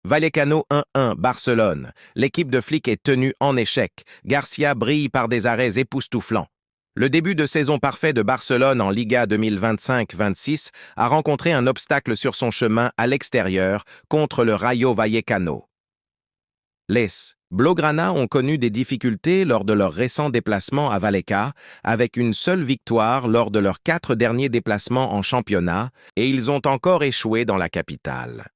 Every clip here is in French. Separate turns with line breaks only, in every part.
Vallecano 1-1, Barcelone. L'équipe de Flick est tenue en échec. Garcia brille par des arrêts époustouflants. Le début de saison parfait de Barcelone en Liga 2025-26 a rencontré un obstacle sur son chemin à l'extérieur contre le Rayo Vallecano. Les Blaugrana ont connu des difficultés lors de leur récent déplacement à Vallecas, avec une seule victoire lors de leurs 4 derniers déplacements en championnat, et ils ont encore échoué dans la capitale.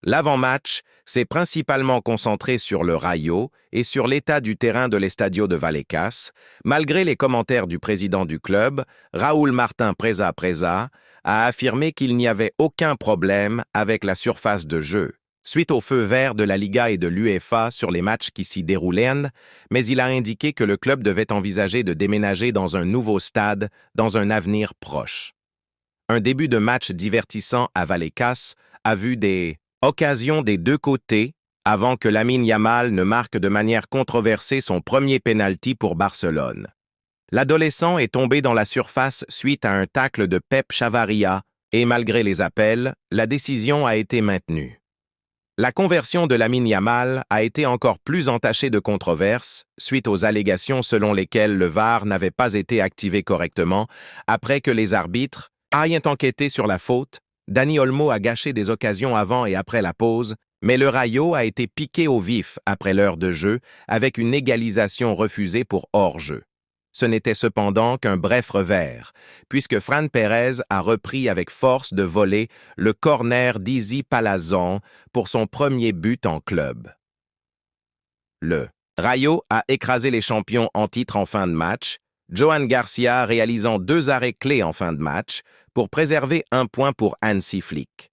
L'avant-match s'est principalement concentré sur le Rayo et sur l'état du terrain de l'Estadio de Vallecas, malgré les commentaires du président du club, Raúl Martín Preza, a affirmé qu'il n'y avait aucun problème avec la surface de jeu, suite au feu vert de la Liga et de l'UEFA sur les matchs qui s'y déroulaient, mais il a indiqué que le club devait envisager de déménager dans un nouveau stade dans un avenir proche. Un début de match divertissant à Vallecas a vu des occasions des deux côtés avant que Lamine Yamal ne marque de manière controversée son premier penalty pour Barcelone. L'adolescent est tombé dans la surface suite à un tacle de Pep Chavarria et malgré les appels, la décision a été maintenue. La conversion de Lamine Yamal a été encore plus entachée de controverses suite aux allégations selon lesquelles le VAR n'avait pas été activé correctement après que les arbitres ayant enquêté sur la faute. Dani Olmo a gâché des occasions avant et après la pause, mais le Rayo a été piqué au vif après l'heure de jeu avec une égalisation refusée pour hors-jeu. Ce n'était cependant qu'un bref revers, puisque Fran Pérez a repris avec force de voler le corner d'Izzy Palazón pour son premier but en club. Le Rayo a écrasé les champions en titre en fin de match, Johan Garcia réalisant 2 arrêts clés en fin de match pour préserver un point pour Hansi Flick.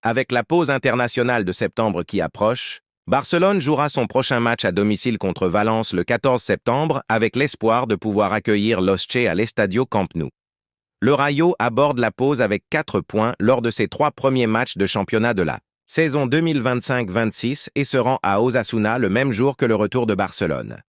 Avec la pause internationale de septembre qui approche, Barcelone jouera son prochain match à domicile contre Valence le 14 septembre avec l'espoir de pouvoir accueillir l'Osche à l'Estadio Camp Nou. Le Rayo aborde la pause avec 4 points lors de ses 3 premiers matchs de championnat de la saison 2025-26 et se rend à Osasuna le même jour que le retour de Barcelone.